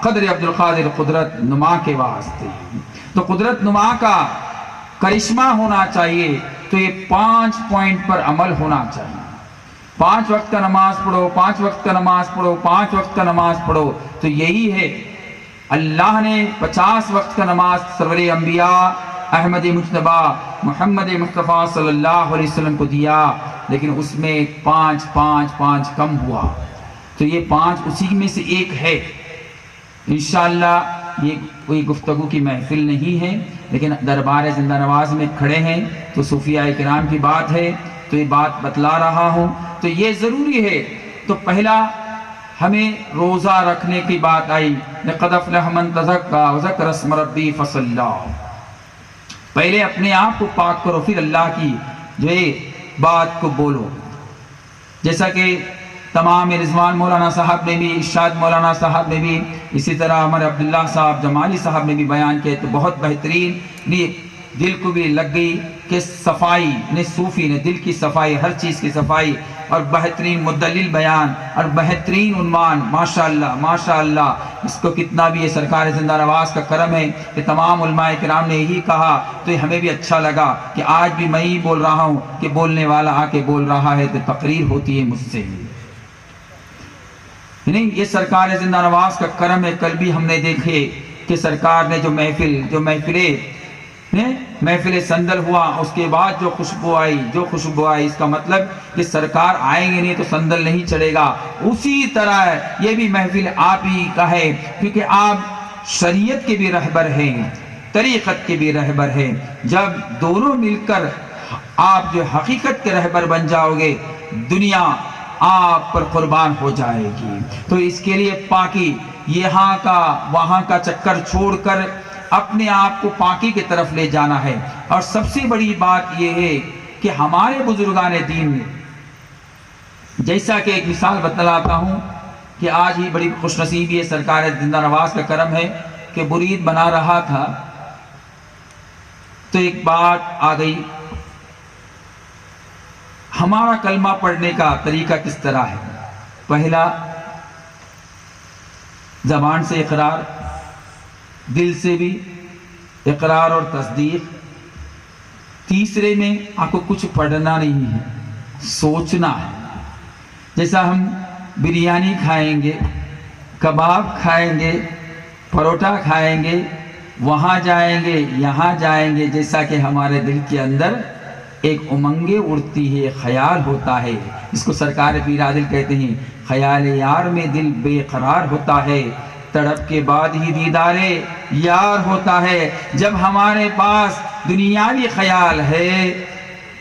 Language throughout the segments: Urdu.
قدر عبد القادر قدرت نما کے واسطے. تو قدرت نما کا کرشمہ ہونا چاہیے تو یہ 5 پوائنٹ پر عمل ہونا چاہیے. 5 وقت کا نماز پڑھو، 5 وقت کا نماز پڑھو، 5 وقت کا نماز پڑھو. تو یہی ہے اللہ نے 50 وقت کا نماز سرور انبیاء احمد مجتبی محمد مصطفیٰ صلی اللہ علیہ وسلم کو دیا، لیکن اس میں 5 کم ہوا. تو یہ 5 اسی میں سے ایک ہے. انشاءاللہ یہ کوئی گفتگو کی محفل نہیں ہے، لیکن دربار زندہ نواز میں کھڑے ہیں تو صوفیاء کرام کی بات ہے تو یہ بات بتلا رہا ہوں. تو یہ ضروری ہے. تو پہلا ہمیں روزہ رکھنے کی بات آئی. لَقَدْ أَفْلَحَ مَنْ تَزَكَّىٰ وَذَكَرَ اسْمَ رَبِّهِ فَصَلَّىٰ. پہلے اپنے آپ کو پاک کرو، پھر اللہ کی جو ہے بات کو بولو. جیسا کہ تمام رضوان مولانا صاحب نے بھی، ارشاد مولانا صاحب نے بھی، اسی طرح ہمارے عبداللہ صاحب جمالی صاحب نے بھی بیان کیے، تو بہت بہترین دل کو بھی لگ گئی کہ صفائی نے صوفی نے دل کی صفائی، ہر چیز کی صفائی، اور بہترین مدلل بیان اور بہترین عنوان. ماشاءاللہ ماشاءاللہ. اس کو کتنا بھی یہ سرکار زندہ نواز کا کرم ہے کہ تمام علماء کرام نے یہی کہا، تو ہمیں بھی اچھا لگا کہ آج بھی میں ہی بول رہا ہوں کہ بولنے والا آ کے بول رہا ہے تو تقریر ہوتی ہے مجھ سے. نہیں، یہ سرکار زندہ نواز کا کرم ہے. کل بھی ہم نے دیکھے کہ سرکار نے جو محفل سندل ہوا، اس کے بعد جو خوشبو آئی، اس کا مطلب کہ سرکار آئیں گے نہیں تو سندل نہیں چڑھے گا. اسی طرح یہ بھی محفل آپ ہی کا ہے، کیونکہ آپ شریعت کے بھی رہبر ہیں، طریقت کے بھی رہبر ہیں. جب دونوں مل کر آپ جو حقیقت کے رہبر بن جاؤ گے، دنیا آپ پر قربان ہو جائے گی. تو اس کے لیے پاکی، یہاں کا وہاں کا چکر چھوڑ کر اپنے آپ کو پاکی کی طرف لے جانا ہے. اور سب سے بڑی بات یہ ہے کہ ہمارے بزرگان دین نے، جیسا کہ ایک مثال بتلاتا ہوں کہ آج ہی بڑی خوش نصیبی ہے، سرکار زندہ نواز کا کرم ہے کہ مرید بنا رہا تھا تو ایک بات آ گئی، ہمارا کلمہ پڑھنے کا طریقہ کس طرح ہے؟ پہلا زبان سے اقرار، دل سے بھی اقرار اور تصدیق. تیسرے میں آپ کو کچھ پڑھنا نہیں ہے، سوچنا ہے. جیسا ہم بریانی کھائیں گے، کباب کھائیں گے، پروٹھا کھائیں گے، وہاں جائیں گے، یہاں جائیں گے، جیسا کہ ہمارے دل کے اندر ایک امنگیں اڑتی ہے، خیال ہوتا ہے. اس کو سرکار پیر عادل کہتے ہیں، خیال یار میں دل بے قرار ہوتا ہے، تڑپ کے بعد ہی دیدار یار ہوتا ہے. جب ہمارے پاس دنیاوی خیال ہے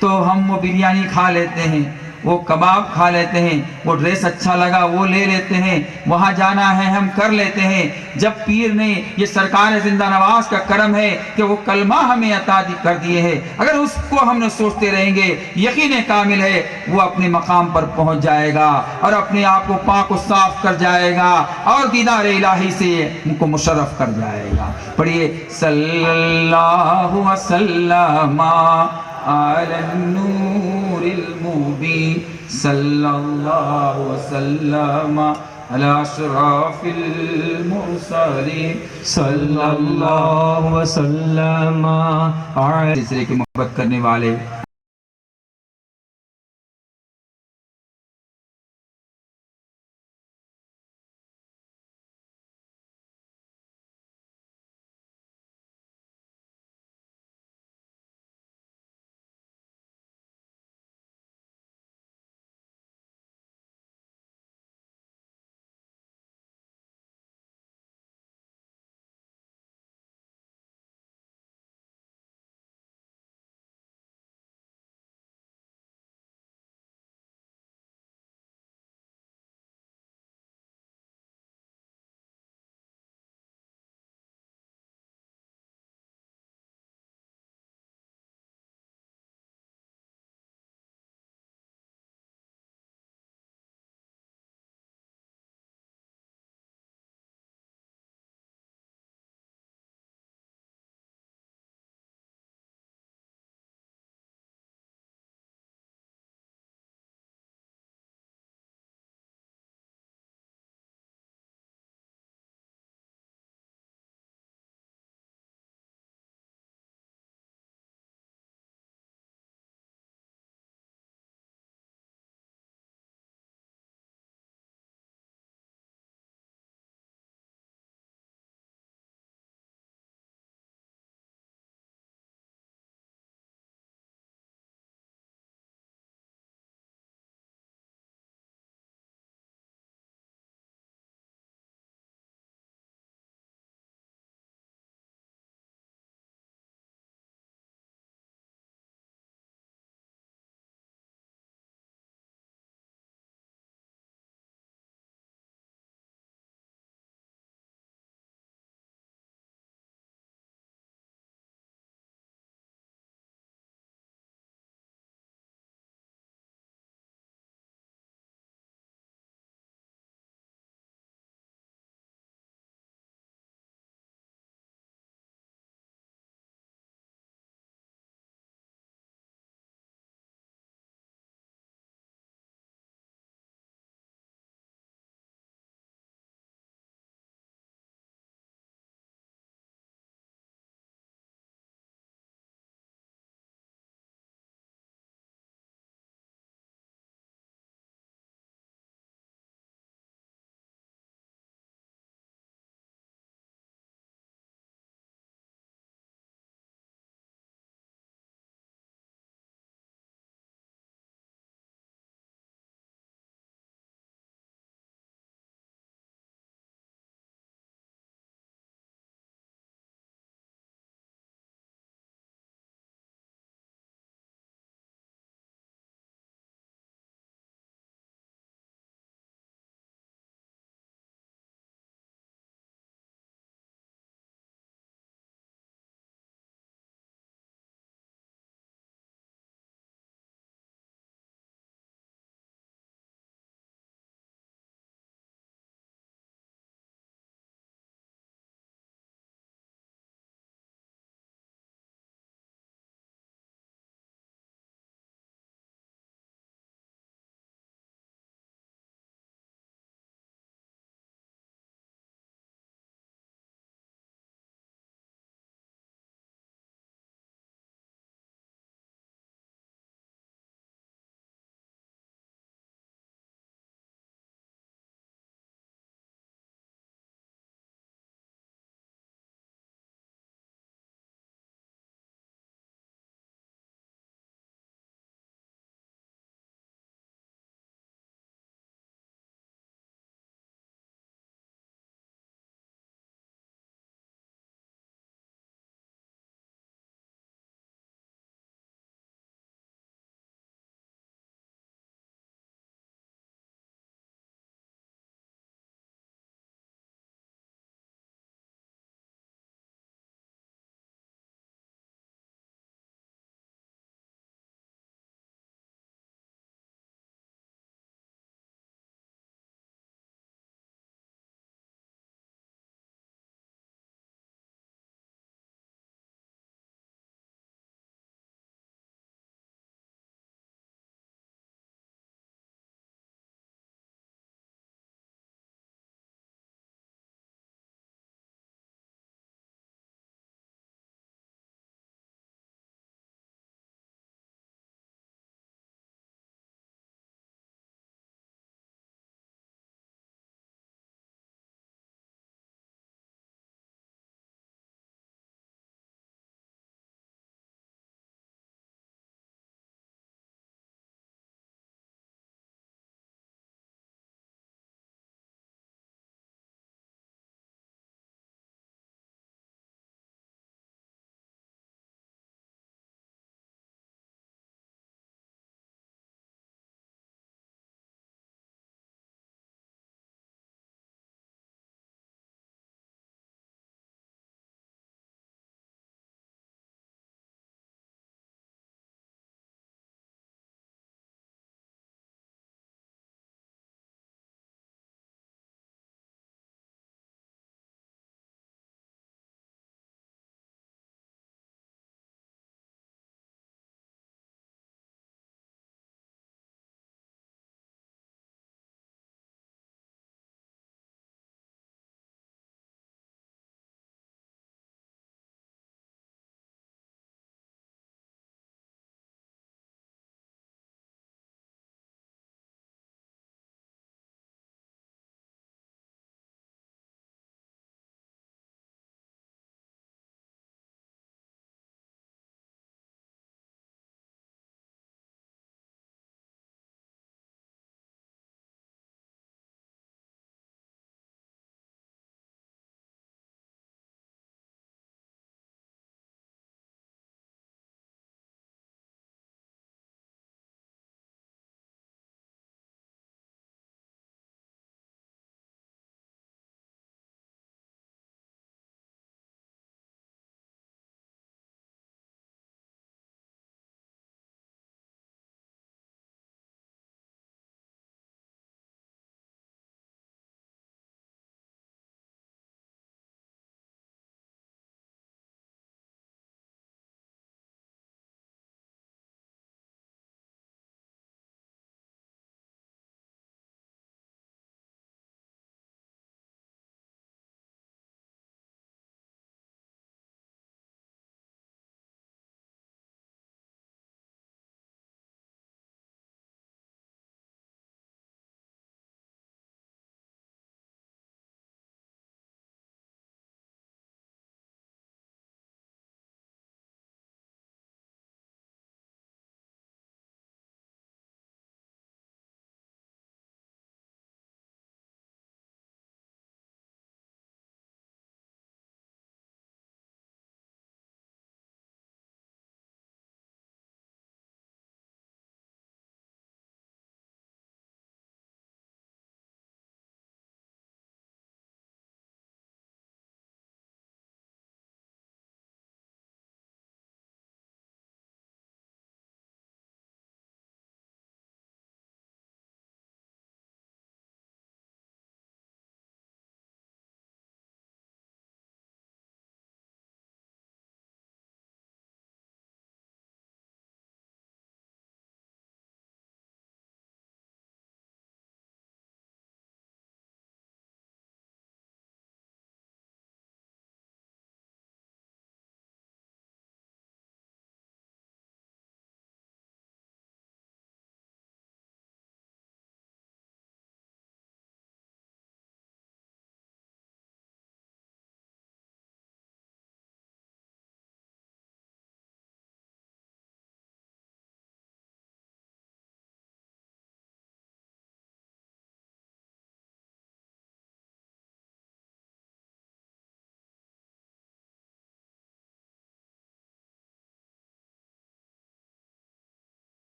تو ہم وہ بریانی کھا لیتے ہیں، وہ کباب کھا لیتے ہیں، وہ ڈریس اچھا لگا وہ لے لیتے ہیں، وہاں جانا ہے ہم کر لیتے ہیں. جب پیر نے، یہ سرکار زندہ نواز کا کرم ہے کہ وہ کلمہ ہمیں عطا کر دیے ہیں، اگر اس کو ہم نے سوچتے رہیں گے، یقین کامل ہے وہ اپنے مقام پر پہنچ جائے گا اور اپنے آپ کو پاک و صاف کر جائے گا اور دیدار الہی سے ان کو مشرف کر جائے گا. پڑھیے صلی اللہ وسلم علی النور المبین، صلی اللہ وسلم علی اشرف المرسلین، صلی اللہ وسلم علی دوسرے کی محبت کرنے والے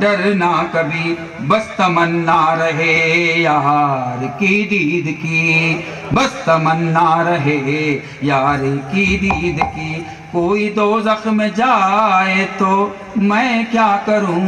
ڈرنا کبھی بس تمنا رہے یار کی دید کی، بس تمنا رہے یار کی دید کی، کوئی دوزخ میں جائے تو میں کیا کروں،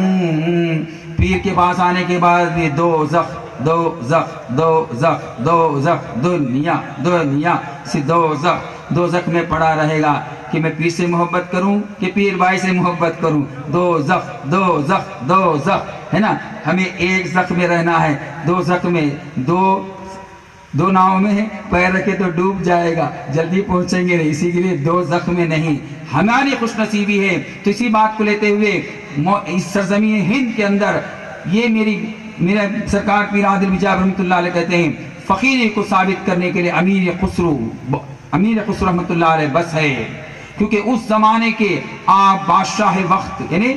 پیر کے پاس آنے کے بعد بھی دوزخ دوزخ دوزخ دوزخ، دنیا دنیا سے دوزخ دوزخ میں پڑا رہے گا کہ میں پیر سے محبت کروں کہ پیر بھائی سے محبت کروں، دوزخ دوزخ دوزخ ہے نا۔ ہمیں ایک زخ میں رہنا ہے، دو زخ میں دو ناؤں میں پیر رکھے تو ڈوب جائے گا، جلدی پہنچیں گے نہیں، اسی کے لیے دو زخ میں نہیں۔ ہماری خوش نصیبی ہے تو اسی بات کو لیتے ہوئے اس سرزمین ہند کے اندر یہ میرے سرکار پیر عادل بجاب رحمۃ اللہ علیہ کہتے ہیں، فقیر کو ثابت کرنے کے لیے امیر خسرو رحمۃ اللہ علیہ بس ہے، کیونکہ اس زمانے کے آپ بادشاہ وقت یعنی